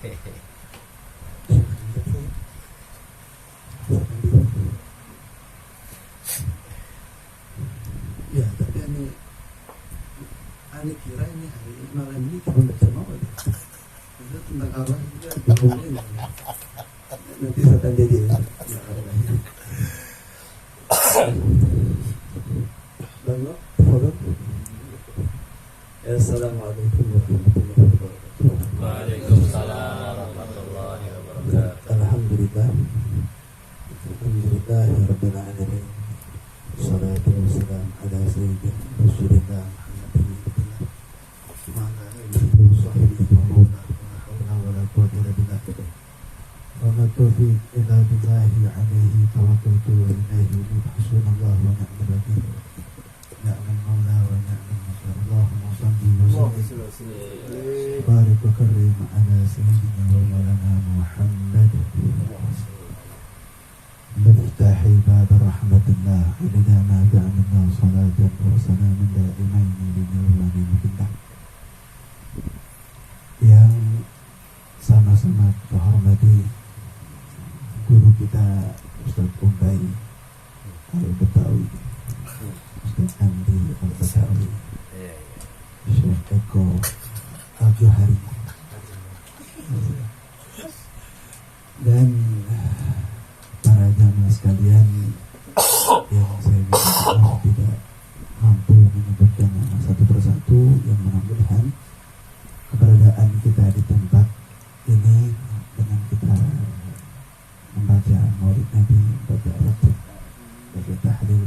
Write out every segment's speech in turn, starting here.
Ya, tapi ani kira ini hari malam ini kita baca maulid. Itu tentang Allah juga diomongin. Nanti akan jadi ya Allah. Banyak follow. Assalamualaikum warahmatullahi wabarakatuh. Waalaikumsalam warahmatullahi wabarakatuh. Alhamdulillah. Alhamdulillah rabbil alamin. Wassalatu wassalamu ala sayyidina Rasulillah Muhammadin wa ala alihi wa sahbihi wa man wala hawla wala quwwata illa billah. Wa ma taufiq illa billahi alaihi tawakkaltu wa ilaihi unib. Hasbunallahu wa ni'mal wakeel. Ni'mal maula wa ni'mal nasir. Allahumma shalli wa sallim barik wa karim ala sayyidina wa maulana Muhammad مفتاح باب رحمة الله إلى ما دعمنا صلاة وسلام دائمين لنورنا بالله. Yang sama-sama kita hormati guru kita Ustaz Umbai Al-Betawi, Ustaz Andi Al-Betawi, Syekh Eko Al-Johari, dan para jamaah sekalian yang saya minta maaf tidak mampu menyebutkan nama satu persatu, yang mudah-mudahan keberadaan kita di tempat ini dengan kita membaca maulid Nabi, membaca al-Fatihah, membaca tahlil,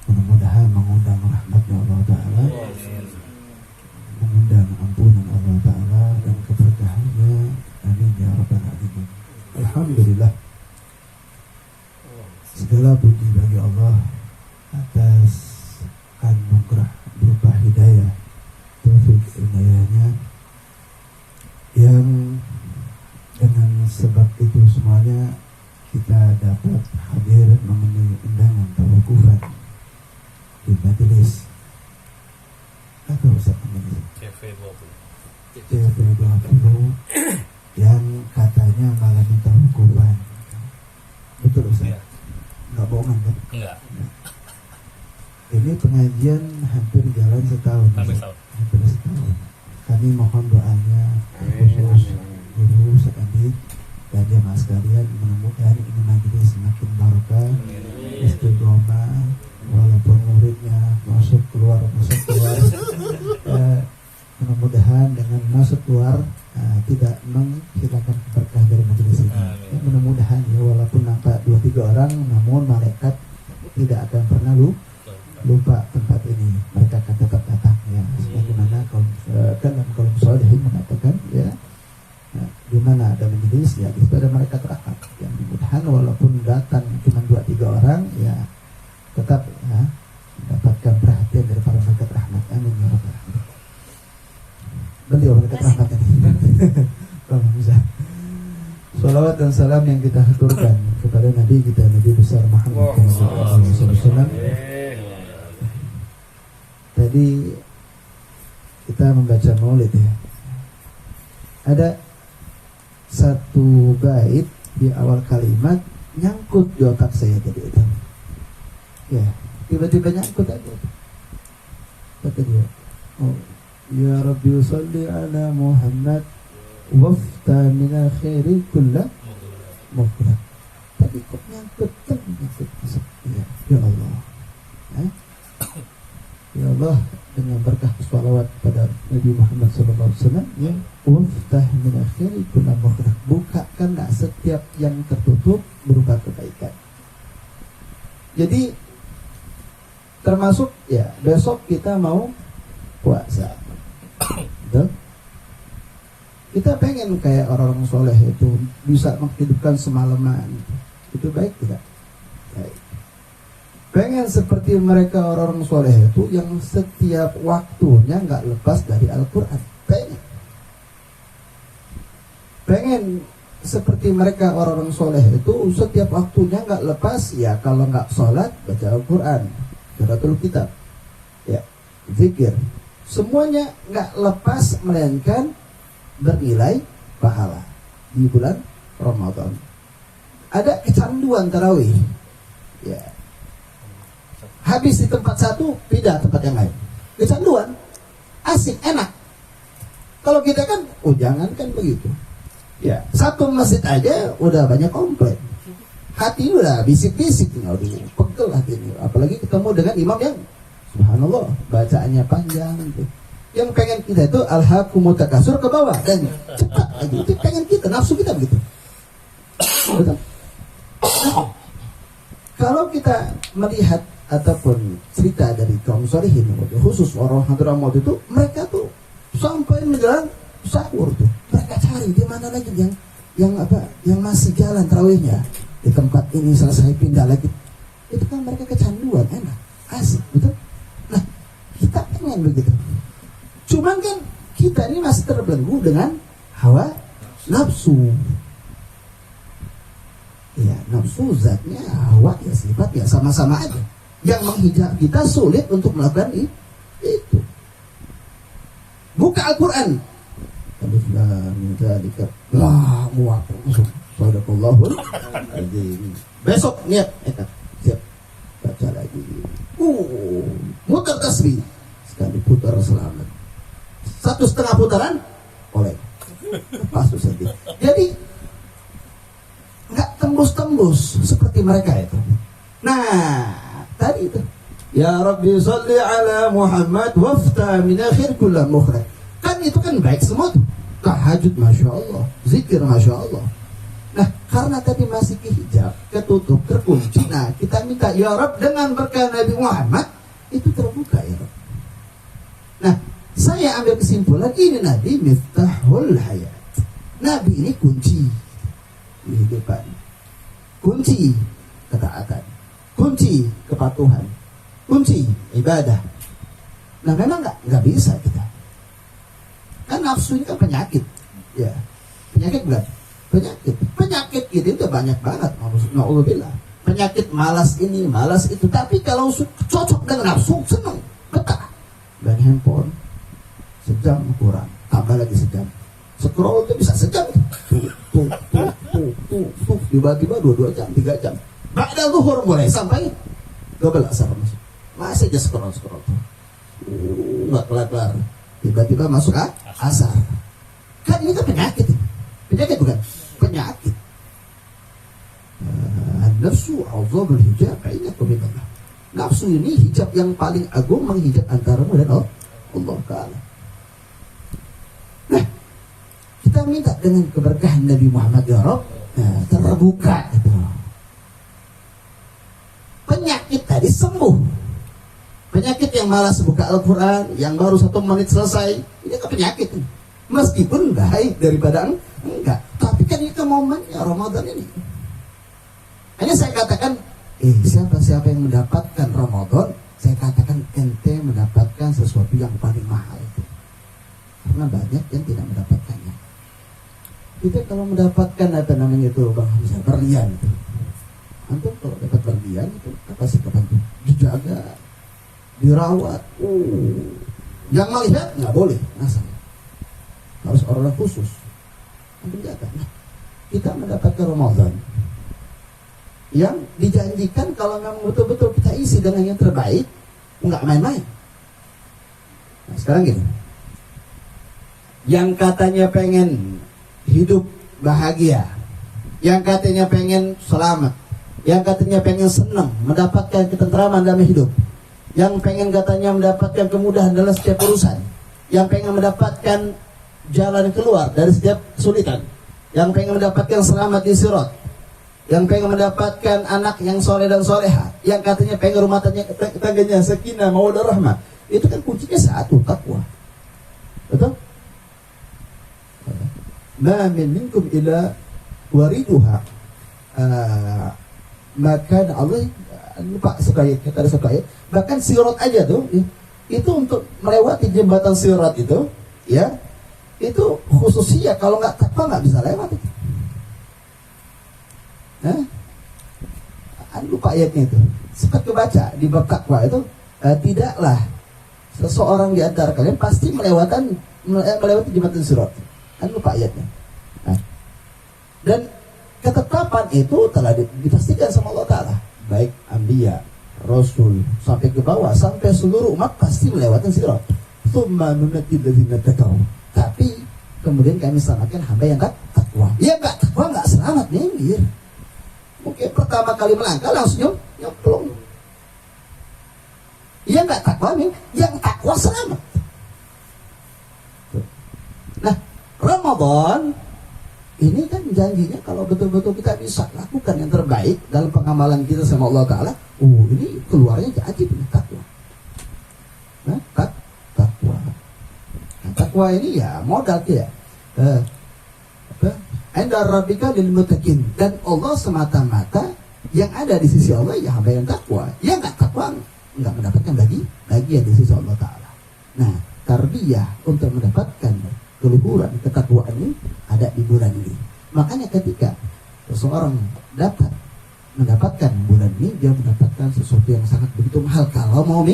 mudah-mudahan mengundang rahmatnya Allah Ta'ala, mengundang ampunan Allah Ta'ala dan keberkahannya. Amin ya rabbal alamin. Alhamdulillah, segala puji bagi Allah atas anugerah berupa hidayah, taufik inayahnya, yang dengan sebab itu semuanya kita dapat hadir memenuhi undangan tawakufan di majelis atau Ustaz majelis CV20 yang katanya malam tawakufan. Betul Ustaz? Nggak bohongan kan? Enggak. Ini pengajian hampir jalan setahun. Hampir setahun. Kami mohon doanya khusus guru sekali dan jemaah sekalian, mudah-mudahan ini majelis semakin barokah, istiqomah, walaupun muridnya masuk keluar mudah-mudahan dengan masuk keluar tidak menghilangkan keberkahan dari majelis ini. Ya, mudah-mudahan ya, walaupun nampak 2-3 orang, namun malaikat tidak akan pernah lupa tempat ini. Mereka akan tetap datang ya, sebagaimana kan kaum sholihin mengatakan ya, di mana ada majelis ya di situ ada malaikat rahmat. Ya, mudah-mudahan walaupun datang cuma 2-3 orang ya, tetap ya mendapatkan perhatian dari para malaikat rahmat. Amin ya rabbal alamin. Beliau malaikat rahmat ini. Salawat dan salam yang kita haturkan kepada Nabi kita, Nabi besar Muhammad SAW. Tadi kita membaca maulid ya. Ada satu bait di awal kalimat nyangkut di otak saya tadi itu. Ya, tiba-tiba nyangkut aja. Kata dia, oh, ya Rabbi salli ala Muhammad wafta min akhiri kulla mufrad. Tapi kok nyangkut masuk. Ya Allah, ya Allah, dengan berkah salawat pada Nabi Muhammad SAW, ya, waftah min akhiri kulla mufrad, bukakanlah setiap yang tertutup berupa kebaikan. Jadi termasuk ya besok kita mau puasa. Betul? Kita pengen kayak orang-orang soleh itu bisa menghidupkan semalaman. Itu baik tidak? Baik. Pengen seperti mereka orang-orang soleh itu yang setiap waktunya nggak lepas dari Al-Quran. Pengen seperti mereka orang-orang soleh itu setiap waktunya nggak lepas ya, kalau nggak sholat baca Al-Quran, qiraatul kitab, ya, zikir. Semuanya nggak lepas melainkan bernilai pahala. di bulan Ramadan. Ada kecanduan tarawih. Ya. Habis di tempat satu, pindah tempat yang lain. Kecanduan. Asik, enak. Kalau kita kan, jangan kan begitu. Ya, satu masjid aja udah banyak komplain. Hati udah bisik-bisik, aduh, pegel hati ini. Apalagi ketemu dengan imam yang subhanallah, bacaannya panjang gitu. Yang pengen kita itu alhaqumut takasur ke bawah dan cepat lagi. Itu pengen kita, nafsu kita begitu. Betul? Nah, kalau kita melihat ataupun cerita dari kaum sholihin, khusus orang Hadramaut itu, mereka tuh sampai menjelang sahur tuh, mereka cari di mana lagi yang masih jalan tarawihnya. Di tempat ini selesai pindah lagi. Itu kan mereka kecanduan, enak, asik, betul? Nah, kita pengen begitu. Cuman kan kita ini masih terbelenggu dengan hawa nafsu. Ya, nafsu zatnya, hawa ya sifat ya sama-sama aja. Yang menghijab kita sulit untuk melakukan itu. Buka Al-Quran. Alif lam mim dzalika la muwaffiq. Sadaqallahul azim. Besok niat siap baca lagi. Muter tasbih. Sekali putar selamat. 1,5 putaran oleh. Pas saja. Jadi nggak tembus-tembus seperti mereka itu. Nah, tadi itu. Ya Rabbi sholli ala Muhammad wafta min akhir kulli mukhraj. Kan itu kan baik semua tuh. Tahajud Masya Allah, zikir Masya Allah. Nah, karena tadi masih kehijab, ketutup, terkunci. Nah, kita minta ya Rabb dengan berkah Nabi Muhammad itu terbuka ya Rabb. Nah, saya ambil kesimpulan ini Nabi miftahul hayat. Nabi ini kunci kehidupan, kunci ketaatan, kunci kepatuhan, kunci ibadah. Nah, memang nggak bisa kita. Kan nafsu ini kan penyakit, ya penyakit bukan? Penyakit itu banyak banget. Na'udzubillah. Penyakit malas ini, malas itu. Tapi kalau cocok dengan nafsu, senang, betah. Dan handphone sejam kurang, tambah lagi sejam. Scroll itu bisa sejam. Tuh. Tiba-tiba 2 jam, 3 jam. Ba'da zuhur boleh sampai 12 asar masuk. Masih aja scroll. Nggak kelar-kelar. Tiba-tiba masuk asar. Kan ini kan penyakit. Penyakit bukan? Penyakit. Nafsu azabul hijab kayaknya komitmen. Nafsu ini hijab yang paling agung menghijab antaramu dan Allah Ta'ala. Nah, kita minta dengan keberkahan Nabi Muhammad ya Rabb, terbuka itu. Penyakit tadi sembuh. Penyakit yang malas buka Al-Quran, yang baru 1 menit selesai, ini kan penyakit. Meskipun baik daripada enggak. Tapi kan itu momennya Ramadan ini. Hanya saya katakan, siapa yang mendapatkan Ramadan, saya katakan ente mendapatkan sesuatu yang paling mahal itu. Karena banyak yang tidak mendapatkannya. Kita kalau mendapatkan apa namanya itu, bisa berlian itu. Antum kalau dapat berlian itu apa sih kapan itu? Dijaga, dirawat. Yang melihat nggak boleh, asal. Harus orang khusus. Antum jaga. Nah, kita mendapatkan Ramadan yang dijanjikan kalau memang betul-betul kita isi dengan yang terbaik, nggak main-main. Nah, sekarang gini, yang katanya pengen hidup bahagia, yang katanya pengen selamat, yang katanya pengen senang, mendapatkan ketentraman dalam hidup, yang pengen katanya mendapatkan kemudahan dalam setiap urusan, yang pengen mendapatkan jalan keluar dari setiap kesulitan, yang pengen mendapatkan selamat di sirat, yang pengen mendapatkan anak yang soleh dan soleha, yang katanya pengen rumah tangganya sakinah mawaddah rahmah, itu kan kuncinya satu, takwa. Betul? Ma min minkum ila wariduha. Maka Allah lupa sekali kita ada sekali. Bahkan sirat aja tuh, itu untuk melewati jembatan sirat itu, ya. Itu khususnya kalau nggak takwa nggak bisa lewat itu. Lupa ayatnya itu. Sempat kebaca di bab takwa itu, tidaklah seseorang di antara kalian pasti melewati jembatan sirat. Lupa ayatnya. Dan ketetapan itu telah dipastikan sama Allah Ta'ala. Baik Anbiya, Rasul, sampai ke bawah, sampai seluruh umat pasti melewati sirat. Tsumma nunajjil ladzina taqaw. Tapi kemudian kami selamatkan hamba yang takwa. Ya enggak takwa enggak selamat minggir. Mungkin pertama kali melangkah langsung nyemplung. Ya enggak takwa nih, yang takwa selamat. Nah, Ramadan ini kan janjinya kalau betul-betul kita bisa lakukan yang terbaik dalam pengamalan kita sama Allah Ta'ala, ini keluarnya jadi takwa. Nah, takwa. Nah, takwa ini ya modal kita. Inda rabbika lil muttaqin, dan Allah semata-mata yang ada di sisi Allah ya hamba yang takwa. Ya enggak takwa enggak mendapatkan bagian di sisi Allah Ta'ala. Nah, tarbiyah untuk mendapatkan keluhuran ketakwaan ini ada di bulan ini. Makanya ketika seseorang dapat mendapatkan bulan ini, dia mendapatkan sesuatu yang sangat begitu mahal. Kalau mau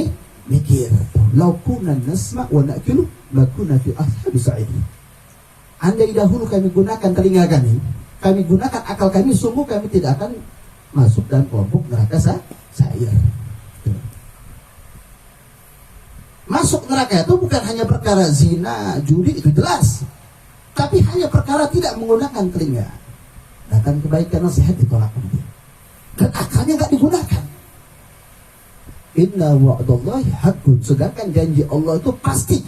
mikir, lau kunna nasma' wa na'kulu ma kunna fi ashabi sa'id. Andai dahulu kami gunakan telinga kami gunakan akal kami, sungguh kami tidak akan masuk dalam kelompok neraka sa'ir. Masuk neraka itu bukan hanya perkara zina, judi, itu jelas. Tapi hanya perkara tidak menggunakan telinga. Datang kebaikan nasihat ditolak kemudian. Dan akalnya nggak digunakan. Inna wa'dallahi haqqun. Sedangkan janji Allah itu pasti.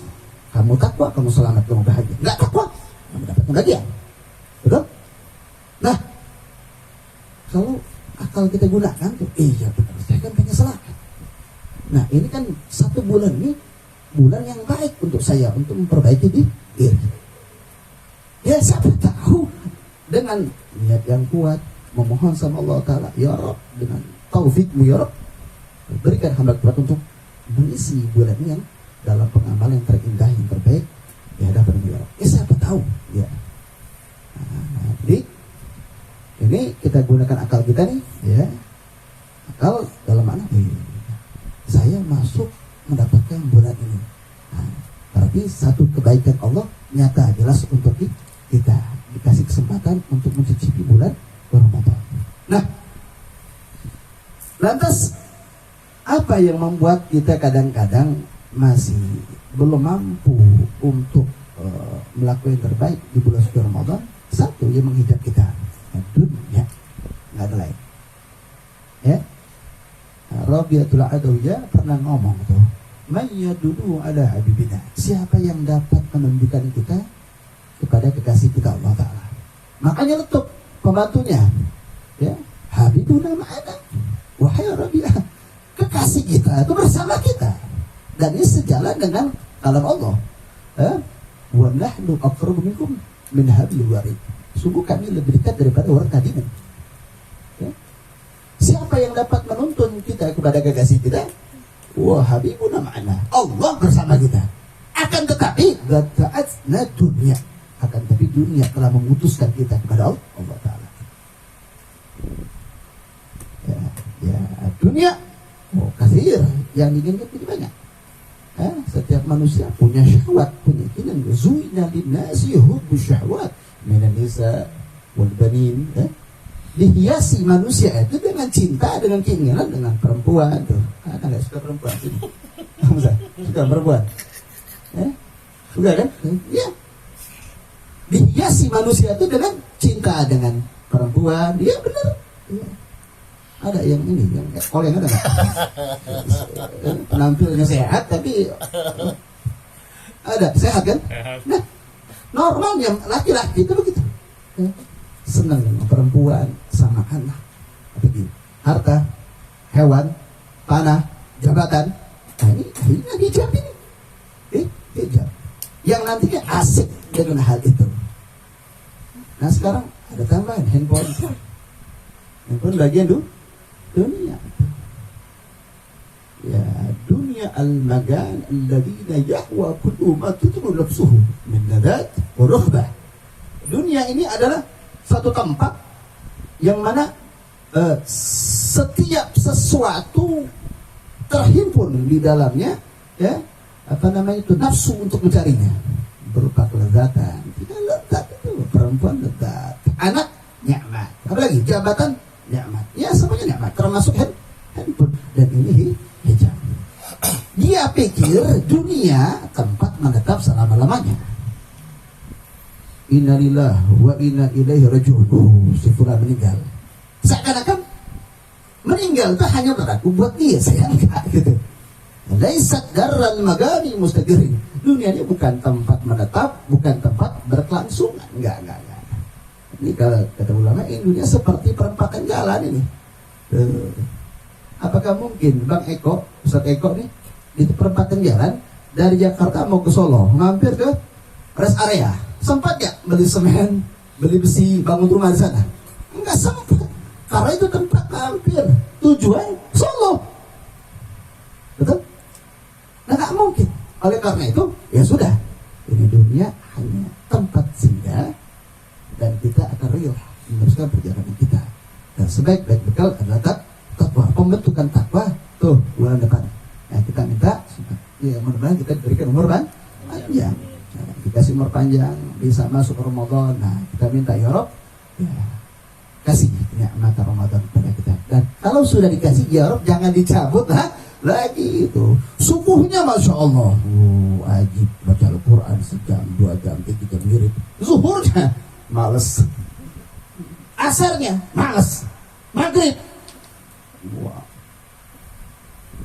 Kamu takwa, kamu selamat, kamu bahagia. Nggak takwa, kamu dapatkan bagian. Betul? Nah, kalau akal kita gunakan tuh, iya benar, saya kan pengen selamat. Nah, ini kan satu bulan ini bulan yang baik untuk saya untuk memperbaiki diri. Ya siapa tahu dengan niat yang kuat memohon sama Allah Ta'ala, ya Rabb, dengan taufikmu ya Rabb, berikan hamba kuat untuk mengisi bulan ini yang dalam pengamalan yang terindah, yang terbaik di hadapan ya Rabb. Ya siapa tahu ya. Nah, jadi ini kita gunakan akal kita nih ya. Akal dalam mana? Saya masuk mendapatkan bulan ini. Nah, berarti satu kebaikan Allah nyata jelas untuk kita dikasih kesempatan untuk mencicipi bulan Ramadan. Nah, lantas apa yang membuat kita kadang-kadang masih belum mampu untuk melakukan yang terbaik di bulan suci Ramadan? Satu yang menghidap kita, dunia, nggak ada lain. Ya. Rabi'atul Adawiyah pernah ngomong tuh, man yadudu ala habibina, siapa yang dapat menunjukkan kita kepada kekasih kita Allah Ta'ala. Makanya letup pembantunya ya, habibuna ma'ana, wahai Rabi'ah, kekasih kita itu bersama kita, dan ini sejalan dengan kalam Allah. Wa nahnu aqrabu minkum min hablil warid, sungguh kami lebih dekat daripada orang tadimu. Siapa yang dapat menuntun kita kepada kekasih kita? Wah habibuna ma'ana, Allah bersama kita. Akan tetapi gata'atna dunia, akan tetapi dunia telah memutuskan kita kepada Allah Ta'ala. Ya dunia kasir yang diinginkan itu banyak. Setiap manusia punya syahwat, punya keinginan. Zuina linnasi hubbu syahwat minan nisa wal banin. Dihiasi manusia itu dengan cinta, dengan keinginan, dengan perempuan tuh. Ada nggak suka perempuan sini? Suka perempuan? Suka kan? Ya. Dihiasi manusia itu dengan cinta, dengan perempuan. Dia benar. Ya. Ada yang ini, yang kalau yang ada nggak? Penampilnya sehat tapi ada sehat kan? Nah, normalnya laki-laki itu begitu. Ya. Senang sama perempuan, sama anak, harta, hewan, tanah, jabatan. Nah ini hijab ini. Hijab. Yang nantinya asik dengan hal itu. Nah sekarang ada tambahan handphone. Handphone bagian dunia. Ya dunia al-magan alladhina yahwa kullu ma tutru nafsuhu min nadat wa rughbah. Dunia ini adalah satu tempat yang mana setiap sesuatu terhimpun di dalamnya, ya nafsu untuk mencarinya, berupa kelezatan. Tidak lezat itu, perempuan lezat, anak Apalagi jabatan, nikmat. Ya semuanya nikmat, termasuk handphone. Dan ini hijab. Dia pikir dunia tempat menetap selama-lamanya. Innalillahi wa inna ilaihi raji'un. Si fulan meninggal. Seakan-akan meninggal itu hanya berlaku buat dia, saya enggak gitu. Laisat darran magani mustadirin. Dunia ini bukan tempat menetap, bukan tempat berkelangsungan. Enggak. Ini kalau kata ulama, ini dunia seperti perempatan jalan ini. Apakah mungkin Bang Eko, Ustaz Eko nih, di perempatan jalan dari Jakarta mau ke Solo, mampir ke rest area, sempat ya beli semen, beli besi, bangun rumah di sana? Enggak sempat, karena itu tempat mampir, tujuan Solo, betul? Nah, nggak mungkin. Oleh karena itu, ya sudah, ini dunia hanya tempat singgah dan kita akan rela meneruskan perjalanan kita. Dan sebaik-baik bekal adalah takwa, pembentukan takwa tuh bulan depan. Nah, kita minta ya mudah-mudahan kita diberikan umur panjang. Nah, dikasih umur panjang bisa masuk Ramadan. Nah, kita minta ya Rob, ya kasih nikmat Ramadan kepada kita. Dan kalau sudah dikasih ya Rob, jangan dicabut lagi itu. Subuhnya Masya Allah, wajib baca Al-Quran sejam, 2 jam, 3 jam mirip. Zuhurnya males, asarnya males, maghrib, wow.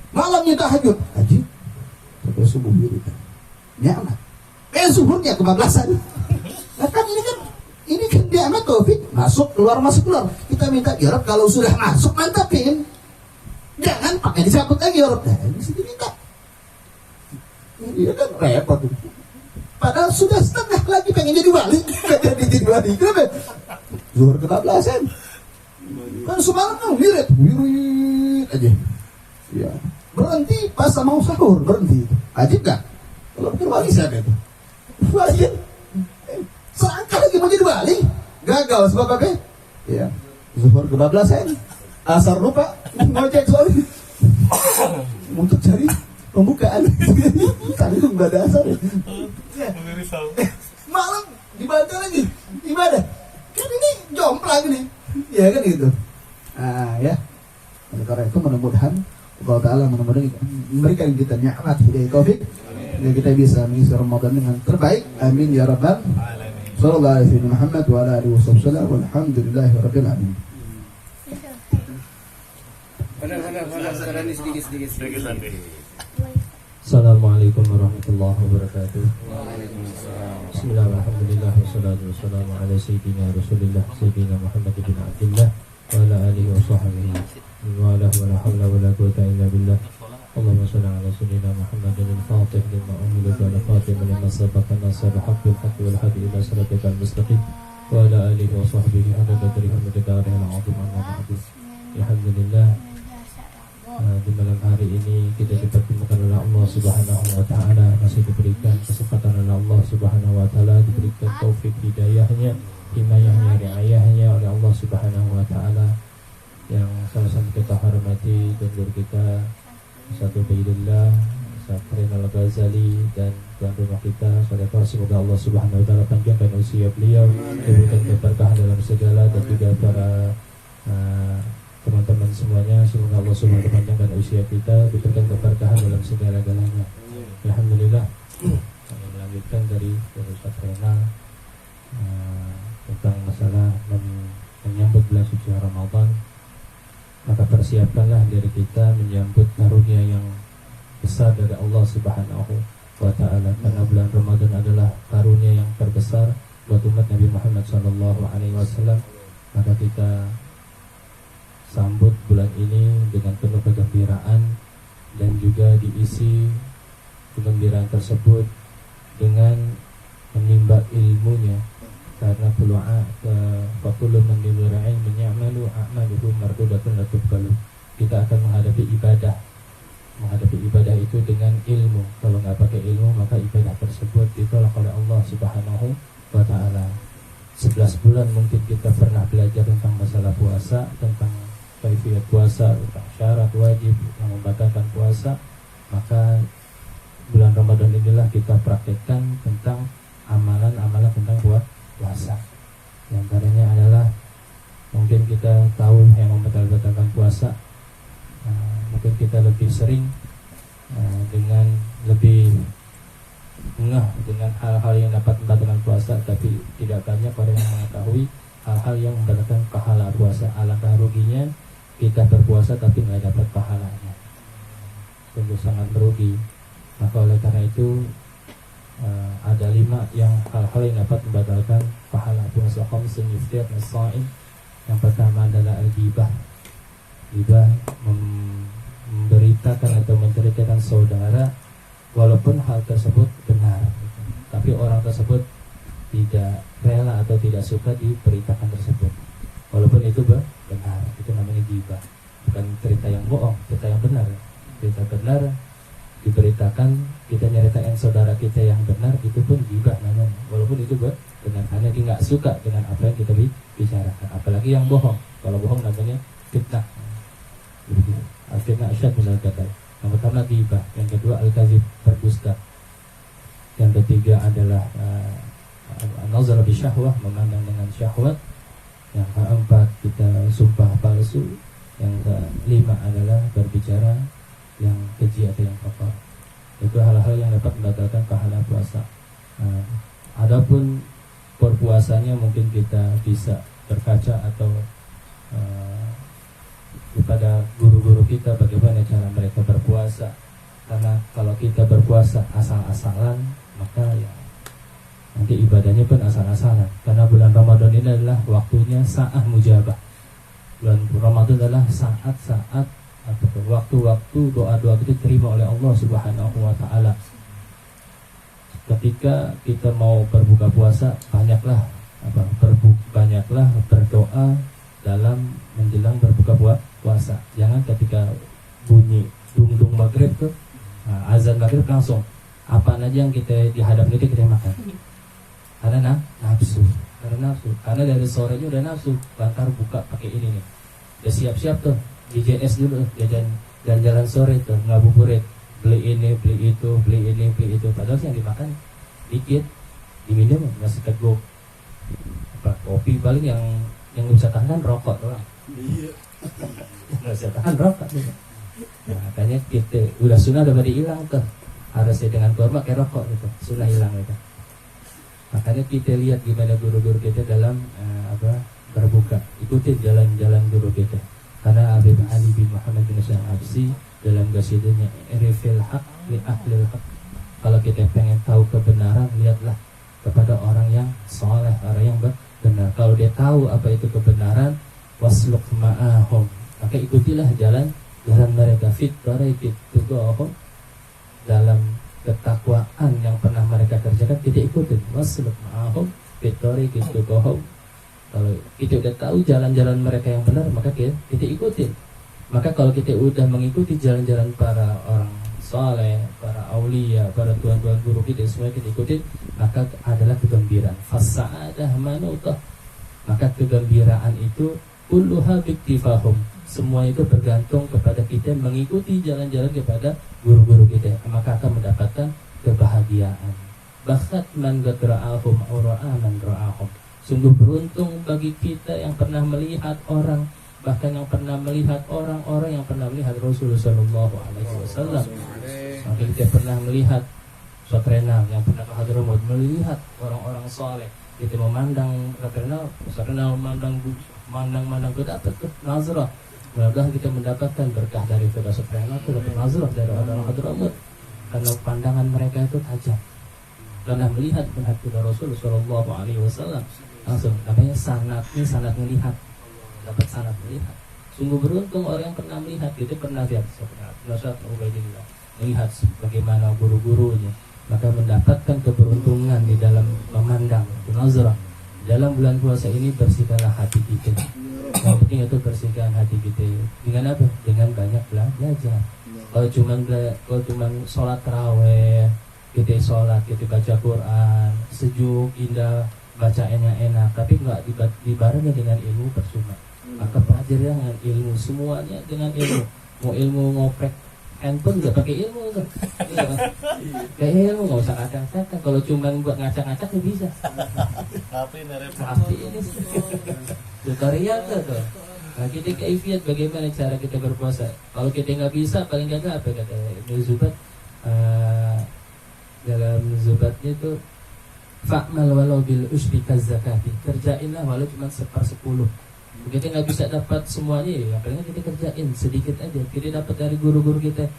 Malamnya tahajud, haji, sampai subuh mirip. Nikmat. Zuhurnya kebablasan. Nah, kan ini kan nikmat taufik, masuk keluar. Kita minta ya Rabb, kalau sudah masuk mantapin. Jangan pakai dicabut lagi ya Rabb. Nah, ini sini minta. Ini kan repot. Padahal sudah setengah lagi pengen jadi wali. Jadi wali. Kenapa? Zuhur kebablasan. Kan semalam wirid aja. Ya. Berhenti pas mau sahur, berhenti. Ajib gak? Kalau pikir wali siapa itu? Wali. Selangkah lagi mau jadi wali. Gagal sebab apa? Ya. Zuhur kebablasan. Asar lupa ngojek suami untuk cari pembukaan. Tanggung gak ada asar. Malam dibaca lagi ibadah. Kan ini jomplang nih. Ya kan gitu. Nah ya. Oleh karena itu mudah-mudahan Allah Ta'ala memberikan kita nikmat hidayah taufik dan kita bisa mengisi Ramadan dengan terbaik. Amin ya rabbal alamin. Sallallahu alaihi Muhammad wa ala alihi wasallam walhamdulillahi rabbil alamin. Mana sedikit. Assalamualaikum warahmatullahi wabarakatuh. Bismillahirrahmanirrahim. Alhamdulillah wassalatu wassalamu ala sayyidina Rasulillah sayyidina Muhammad bin Abdullah wa ala alihi wa sahbihi wa la hawla wa la quwwata illa billah. Allahumma shalli ala sayyidina Muhammadin al-Fatih lima umila wa al-Fatih lima sabaqa nasr haqqil haqqi wal hadi ila siratal mustaqim wa ala alihi wa sahbihi hada qadrihi wa miqdarihi al-'azim amma ba'du. Alhamdulillah, di malam hari ini kita dipertemukan oleh Allah Subhanahu wa Ta'ala, masih diberikan kesempatan oleh Allah Subhanahu wa Ta'ala, diberikan taufik hidayahnya, himayahnya, riayahnya oleh Allah Subhanahu wa Ta'ala, yang sama-sama kita hormati dan guru kita Ustaz Ubaidillah, Syafrin Al-Ghazali, dan tuan rumah kita Saudara. Semoga Allah Subhanahu wa Ta'ala panjangkan usia beliau, diberikan keberkahan dalam segala, dan juga para teman-teman semuanya. Semoga Allah Subhanahu wa Ta'ala panjangkan usia kita, diberikan keberkahan dalam segala-galanya. Alhamdulillah. Kami melanjutkan dari Ustaz Rena tentang masalah menyambut bulan suci Ramadan. Maka persiapkanlah diri kita menyambut karunia yang besar dari Allah Subhanahu wa Ta'ala, karena bulan Ramadan adalah karunia yang terbesar buat umat Nabi Muhammad SAW. Maka kita sambut bulan ini dengan penuh kegembiraan, dan juga diisi kegembiraan tersebut dengan menimba ilmunya, karena fakulu menimba ilmu ya'malu a'maluhu mardudatun la tuqbalu. Kita akan menghadapi ibadah itu dengan ilmu. Kalau nggak pakai ilmu, maka ibadah tersebut ditolak oleh Allah Subhanahu wa Ta'ala. 11 bulan mungkin kita pernah belajar tentang masalah puasa, tentang kaifiyat puasa, tentang syarat wajib yang membatalkan puasa. Maka bulan Ramadan inilah kita praktekkan tentang amalan-amalan tentang puasa. Yang antaranya adalah mungkin kita tahu yang membatalkan puasa, mungkin kita lebih sering dengan lebih ngeh dengan hal-hal yang dapat membatalkan puasa, tapi tidak banyak orang yang mengetahui hal-hal yang membatalkan pahala puasa. Alangkah ruginya kita berpuasa tapi nggak dapat pahalanya, sungguh sangat merugi. Maka oleh karena itu ada 5 yang hal-hal yang dapat membatalkan pahala puasa. Khamsun yuftirna as-sha'im. Yang pertama adalah al-ghibah. Ghibah memberitakan atau menceritakan saudara walaupun hal tersebut benar, tapi orang tersebut tidak rela atau tidak suka diberitakan tersebut, walaupun itu benar. Itu namanya ghibah. Bukan cerita yang bohong, cerita yang benar. Cerita benar diberitakan, kita nyeritain saudara kita yang benar, itu pun ghibah namanya, walaupun itu benar, karena dia nggak suka dengan apa yang kita bicarakan. Apalagi yang bohong. Kalau bohong namanya fitnah. Al-fitnah asyad minal qatl. Yang pertama ghibah, yang kedua al-kadzib, berdusta, yang ketiga adalah nazar bisyahwah, memandang dengan syahwat, yang keempat kita sumpah palsu, yang kelima adalah berbicara yang keji atau yang kotor. Itu hal-hal yang dapat membatalkan pahala puasa. Adapun berpuasanya mungkin kita bisa berkaca atau kepada guru-guru kita bagaimana cara mereka berpuasa. Karena kalau kita berpuasa asal-asalan, maka ya nanti ibadahnya pun asal-asalan. Karena bulan Ramadan ini adalah waktunya sa'ah mujabah. Bulan Ramadan adalah saat-saat atau waktu-waktu doa-doa kita diterima oleh Allah Subhanahu wa taala. Ketika kita mau berbuka puasa, banyaklah berdoa dalam menjelang berbuka puasa. Jangan ketika bunyi dung-dung maghrib tuh, azan maghrib langsung apa aja yang kita dihadapkan kita makan. Karena nafsu. Karena dari sorenya udah nafsu, lantar buka pakai ini nih. Udah siap-siap tuh, DJS dulu, jalan sore tuh, ngabuburit, beli ini, beli itu, beli ini, beli itu. Padahal yang dimakan dikit, diminum masih teguk. Kopi paling yang bisa tahan kan rokok doang. Iya. Nggak bisa tahan rokok. Nah, makanya kita udah sunnah udah pada hilang tuh. Harusnya dengan kurma kayak rokok gitu, sunnah hilang gitu. Makanya kita lihat gimana guru-guru kita dalam berbuka. Ikutin jalan-jalan guru kita. Karena Habib Ali bin Muhammad bin Hasan Al-Habsyi dalam qasidahnya Irfil haq li ahlil haq. Kalau kita pengen tahu kebenaran, lihatlah kepada orang yang soleh, orang yang benar. Kalau dia tahu apa itu kebenaran, wasluk ma'ahum, maka ikutilah jalan mereka, fit tariqit tuqahum, dalam ketakwaan yang pernah mereka kerjakan kita ikutin. Wasluk ma'ahum fit tariqit tuqahum. Kalau kita udah tahu jalan-jalan mereka yang benar, maka kita ikutin. Maka kalau kita udah mengikuti jalan-jalan para orang soleh, para aulia, para tuan-tuan guru kita, semua kita ikutin, maka adalah kegembiraan. Fasa'adah manutah. Maka kegembiraan itu kulluha biktifahum. Semua itu bergantung kepada kita mengikuti jalan-jalan kepada guru-guru kita, maka akan mendapatkan kebahagiaan. Bakat man gadra'ahum aura'a man ra'ahum. Sungguh beruntung bagi kita yang pernah melihat orang, bahkan yang pernah melihat orang-orang yang pernah melihat Rasulullah Sallallahu Alaihi Wasallam. Maka kita pernah melihat Sotrenal yang pernah ke Hadramut, melihat orang-orang soleh. Kita memandang Sotrenal memandang ke dapat tuh nazarah. Mudah-mudahan kita mendapatkan berkah dari Sotrenal itu, dapat nazarah dari orang-orang Hadramut. Karena pandangan mereka itu tajam. Karena melihat Rasulullah Sallallahu Alaihi Wasallam langsung, namanya sanad melihat, dapat sanad melihat. Sungguh beruntung orang yang pernah melihat. Kita pernah lihat Ustaz Ubaidillah melihat bagaimana guru-gurunya, maka mendapatkan keberuntungan di dalam memandang nazarah. Dalam bulan puasa ini bersihkanlah hati kita. Yang penting itu bersihkan hati kita dengan apa? Dengan banyak belajar. Kalau cuma sholat tarawih, kita sholat, kita baca Quran, sejuk, indah, bacaannya enak, tapi nggak dibarengi dengan ilmu, percuma. Maka pelajari dengan ilmu, semuanya dengan ilmu. Mau ilmu ngoprek handphone nggak pakai ilmu kan? Iya kan? Kayak ilmu nggak usah ngacak-ngacak. Kalau cuma buat ngacak-ngacak nggak bisa. Tapi ini tutorial tuh. Nah, kita kaifiat bagaimana cara kita berpuasa. Kalau kita nggak bisa, paling nggak apa kata Ibnu Zubat dalam Zubatnya itu, fa'mal walau bil ushri kazakati, kerjainlah walau cuma 1/10. Kita nggak bisa dapat semuanya, ya paling kita kerjain sedikit aja. Kita dapat dari guru-guru kita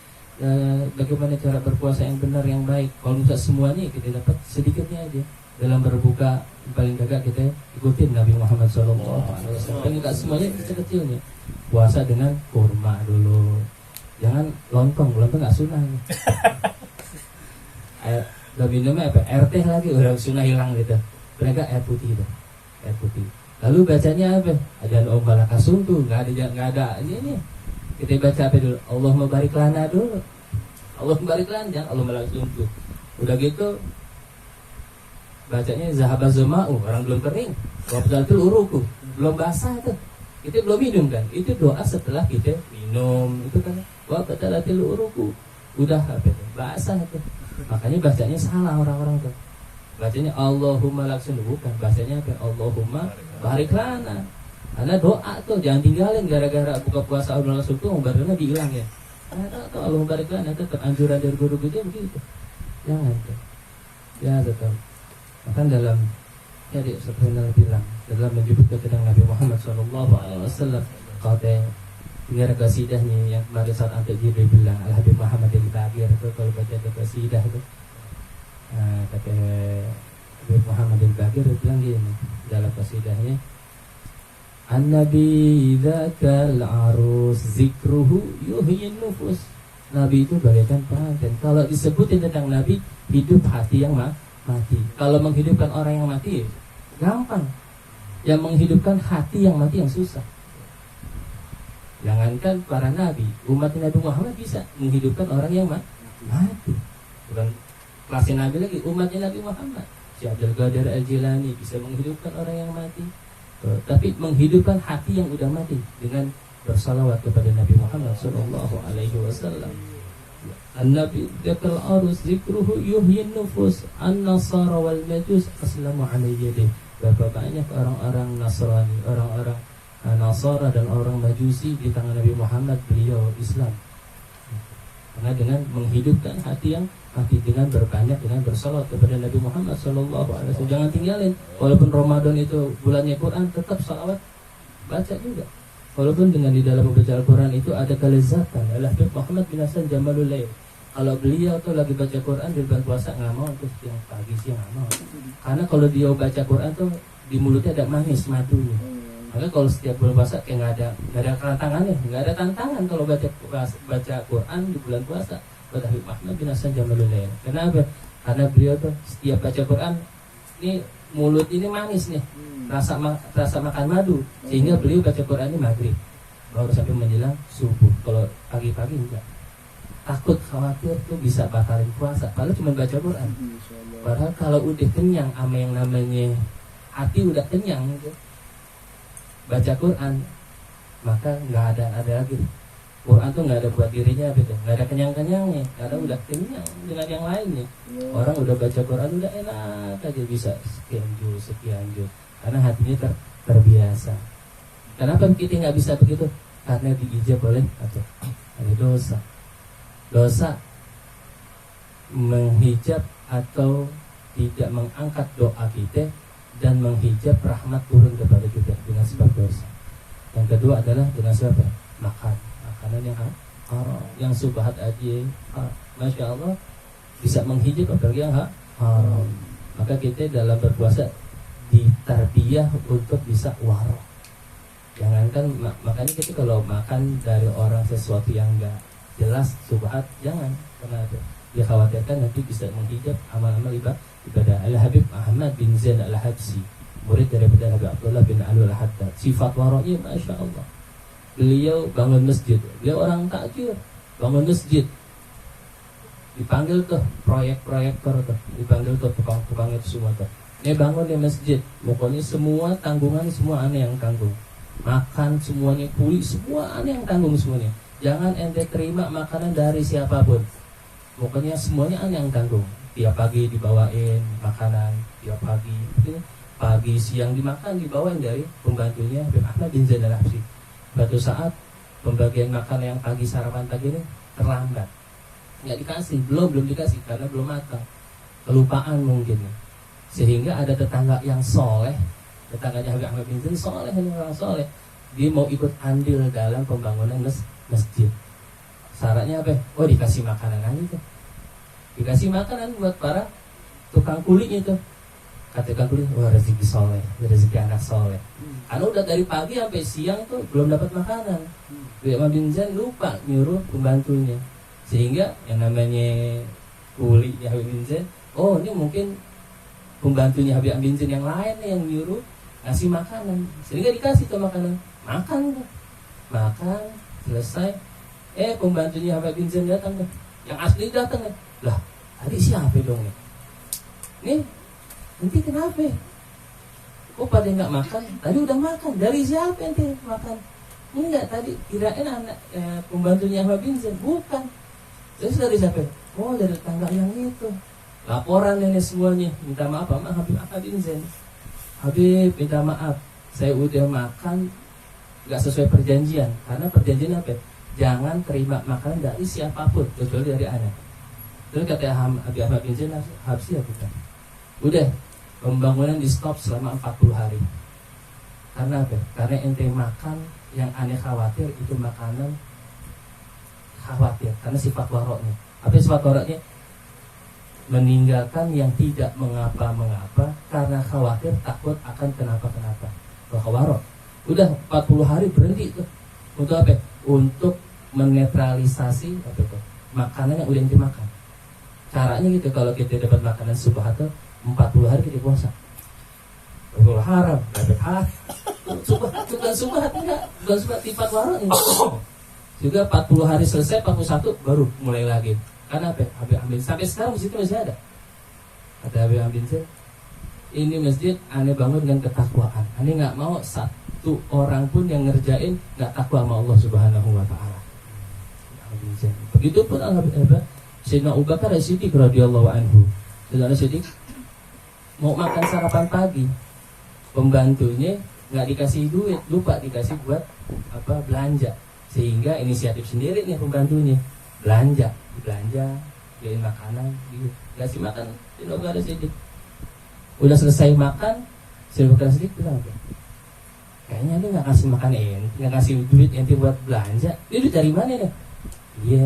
bagaimana cara berpuasa yang benar, yang baik. Kalau bisa semuanya, kita dapat sedikitnya aja. Dalam berbuka paling gagak kita ikutin Nabi Muhammad SAW. Paling gak semuanya kecil-kecilnya. Puasa dengan kurma dulu, jangan lontong gak sunnah. Udah minumnya apa? Air teh lagi udah sunnah hilang gitu. Mereka air putih gitu, air putih. Lalu bacanya apa? Ada ombala kasuntu, nggak ada ini. Kita baca apa dulu? Allahumma barik lana dulu. Allahumma barik lana, jangan Allahumma kasuntu. Udah gitu bacanya zahabaz zama'u, orang belum kering, wabdalatul uruku, belum basah tuh, kita belum minum kan, itu doa setelah kita minum, itu kan wabdalatul uruku, udah apa tuh, basah tuh, makanya bacanya salah orang-orang tuh, bacanya Allahumma laksun, bukan, bacanya apa, Allahumma barik lana, karena doa tuh jangan tinggalin gara-gara buka puasa Allah langsung tuh, barunya dihilang ya, karena tuh Allahumma barik lana, tetap anjuran dari guru kita begitu, jangan tuh, ya tetap. Bahkan dalam jadi seperti yang bilang dalam menyebutkan tentang Nabi Muhammad SAW, kata dengar kasidahnya yang kemarin saat Antek Jibril bilang Al Habib Muhammad al-Baqir itu kalau baca kasidah itu, kata Habib Muhammad al-Baqir bilang gini dalam kasidahnya, An-Nabi dzakal arus zikruhu yuhyin nufus. Nabi itu bagaikan pengantin. Kalau disebutin tentang Nabi, hidup hati yang mati. Kalau menghidupkan orang yang mati gampang, yang menghidupkan hati yang mati yang susah. Jangankan para nabi, umat Nabi Muhammad bisa menghidupkan orang yang mati. Bukan kelasnya nabi lagi, umatnya Nabi Muhammad. Si Abdul Qadir Al-Jilani bisa menghidupkan orang yang mati. Tapi menghidupkan hati yang udah mati dengan bersalawat kepada Nabi Muhammad SAW. An-Nabi dzakal arus zikruhu yuhyin nufus, an-nasara wal majus aslamu alaihi yadih. Berapa banyak orang-orang Nasrani, orang-orang Nasara dan orang Majusi di tangan Nabi Muhammad, beliau Islam. Karena dengan menghidupkan hati yang mati, dengan berbanyak, dengan bersalawat kepada Nabi Muhammad SAW. Jangan tinggalin, walaupun Ramadan itu bulannya Quran, tetap salawat baca juga. Walaupun dengan di dalam membaca Al-Quran itu ada kelezatan. Al-Habib Muhammad bin Hasan Jamalul Lail, kalau beliau tuh lagi baca Quran di bulan puasa nggak mau tuh siang pagi siang nggak mau. Karena kalau dia baca Quran tuh di mulutnya ada manis madunya. Maka kalau setiap bulan puasa kayak nggak ada tantangannya, nggak ada tantangan kalau baca Quran di bulan puasa. Pada Habib Muhammad bin Hasan Jamalul Lail. Kenapa? Karena beliau tuh setiap baca Quran ini mulut ini manis nih. Rasa makan madu, sehingga beliau baca Quran ini maghrib baru sampai menjelang subuh. Kalau pagi-pagi enggak, takut khawatir tuh bisa batalin puasa padahal cuma baca Quran. Padahal kalau udah kenyang sama yang namanya hati udah kenyang gitu, baca Quran maka nggak ada lagi Quran tuh nggak ada buat dirinya gitu, nggak ada kenyang-kenyangnya karena udah kenyang dengan yang lainnya. Orang udah baca Quran udah enak aja bisa sekian juz karena hatinya terbiasa. Kenapa kita nggak bisa begitu? Karena diijab oleh ada dosa menghijab atau tidak mengangkat doa kita dan menghijab rahmat turun kepada kita dengan sebab dosa. Yang kedua adalah dengan sebab makanan yang haram, yang subhat aja, masya Allah bisa menghijab apalagi yang haram. Maka kita dalam berpuasa ditarbiyah untuk bisa waro. Jangankan makanya kita kalau makan dari orang sesuatu yang enggak jelas subhat, jangan, karena dikhawatirkan nanti bisa menghijab amal-amal ibadah. Al-Habib Ahmad bin Zain Al-Habsi, murid daripada Habib Abdullah bin Alul Haddad, sifat waro'nya masya Allah. Beliau bangun masjid, beliau orang takjir, bangun masjid, dipanggil tuh proyek-proyektor tuh, dipanggil tuh tukang-tukang itu semua tuh. Ini bangun di masjid, pokoknya semua tanggungan semua aneh yang tanggung. Makan semuanya, kuli semua aneh yang tanggung semuanya. Jangan ente terima makanan dari siapapun. Pokoknya semuanya aneh yang tanggung. Tiap pagi dibawain makanan, tiap pagi siang dimakan dibawain dari pembantunya Habib Ahmad bin Zain Al-Habsi. Suatu saat pembagian makan yang pagi sarapan pagi ini terlambat, nggak dikasih, belum dikasih karena belum matang, kelupaan mungkin. Sehingga ada tetangga yang soleh, tetangganya Habib Ahmad bin Zain soleh, orang soleh, dia mau ikut andil dalam pembangunan masjid. Syaratnya apa? Oh, dikasih makanan aja tuh, dikasih makanan buat para tukang kulinya tuh. Kata tukang kuli, wah rezeki soleh, rezeki anak soleh. Karena udah dari pagi sampai siang tuh belum dapat makanan. Habib Ahmad bin Zain lupa nyuruh pembantunya, sehingga yang namanya kuli Habib bin Zain, oh ini mungkin pembantunya Habib Ahmad bin Zain yang lain yang nyuruh ngasih makanan, sehingga dikasih tuh makanan, makan selesai. Pembantunya Habib bin Zain datang tuh, yang asli datang nih. Lah, tadi siapa dong nih? Nih, nanti kenapa? Kok pada nggak makan? Tadi udah makan. Dari siapa nanti makan? Enggak, tadi kirain anak pembantunya Habib bin Zain. Bukan. Terus dari siapa? Oh, dari tetangga yang itu. Laporan ini semuanya. Minta maaf sama Habib Ahmad bin Zain. Habib, minta maaf. Saya udah makan nggak sesuai perjanjian. Karena perjanjian apa? Jangan terima makanan dari siapapun kecuali dari anak. Terus kata Habib Ahmad bin Zain, habis ya bukan. Udah, pembangunan di stop selama 40 hari. Karena apa? Karena ente makan yang aneh khawatir itu makanan khawatir. Karena sifat waroknya. Apa sifat waroknya? Meninggalkan yang tidak mengapa-mengapa karena khawatir takut akan kenapa-kenapa. Warok. Udah 40 hari berhenti tuh. Untuk apa? Untuk menetralisasi apa itu? Makanan yang udah ente makan. Caranya gitu, kalau kita dapat makanan subhat 40 hari kita puasa. Betul haram, dapat hal. Bukan subhat enggak, bukan subhat sifat warok ini. Juga 40 hari selesai, 41 baru mulai lagi. Karena apa? Habib Ahmad sampai sekarang masjid masih ada. Kata Habib Ahmad, ini masjid aneh bangun dengan ketakwaan. Aneh nggak mau satu orang pun yang ngerjain nggak takwa sama Allah Subhanahu Wa Taala. Begitupun Sayyidina Abu Bakar As-Siddiq radhiyallahu anhu. Sayyidina Siddiq mau makan sarapan pagi, pembantunya nggak dikasih duit, lupa dikasih buat belanja, sehingga inisiatif sendiri nih pembantunya belanja, beliin makanan, dikasih makan. Sayyidina Abu Bakar As-Siddiq udah selesai makan, Sayyidina Abu Bakar As-Siddiq bilang, kayaknya dia nggak kasih makan nggak kasih duit ente buat belanja. Dia duit dari mana deh? Iya,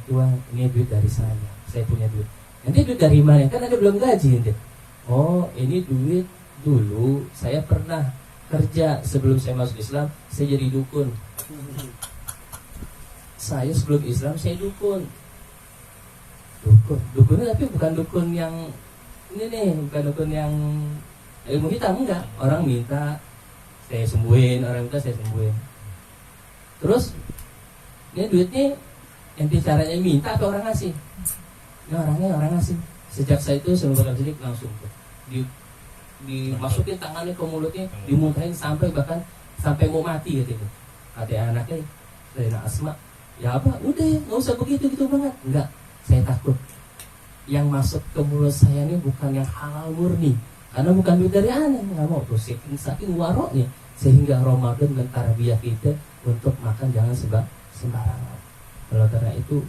Tuhan, ini duit dari saya punya duit. Nanti duit dari mana? Kan ada belum gaji ente. Oh, ini duit dulu saya pernah kerja sebelum saya masuk Islam, saya jadi dukun. Saya sebelum Islam saya dukun. Dukunnya tapi bukan dukun yang ini nih, bukan dukun yang ilmu hitam, enggak. Orang minta saya sembuhin, orang minta saya sembuhin. Terus ini duitnya ente caranya minta atau orang ngasih? Ini orang ngasih. Sejak saya itu Sayyidina Abu Bakar As-Siddiq langsung tuh dimasukin tangannya ke mulutnya, dimuntahin sampai mau mati gitu. Kata anaknya, Sayyidina Asma, ya apa? Udah, nggak usah begitu banget. Enggak, saya takut yang masuk ke mulut saya ini bukan yang halal murni, karena bukan duit dari aneh. Nggak mau tuh saking waroknya, sehingga Ramadan dan tarbiyah kita untuk makan jangan sembarangan. Kalau karena itu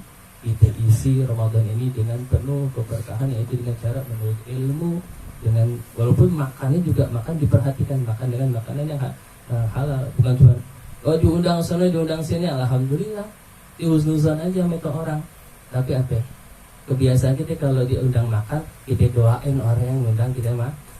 kita isi Ramadan ini dengan penuh keberkahan, yaitu dengan cara menuntut ilmu, dengan walaupun makannya juga makan diperhatikan, makan dengan makanan yang halal, bukan cuma diundang sana diundang sini, alhamdulillah dihusnuzan aja sama itu orang. Tapi apa? Kebiasaan kita kalau diundang makan, kita doain orang yang undang kita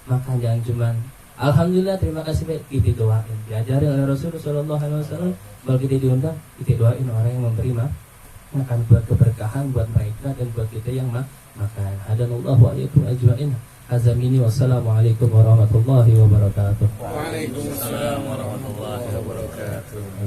makan, jangan cuma alhamdulillah terima kasih baik, kita doain. Diajarin oleh Rasulullah SAW, kalau kita diundang, kita doain orang yang memberi makan, buat keberkahan buat mereka dan buat kita yang makan. Hadanallahu wa iyyakum ajma'in. Azamini wassalamualaikum warahmatullahi wabarakatuh. Waalaikumsalam warahmatullahi wabarakatuh.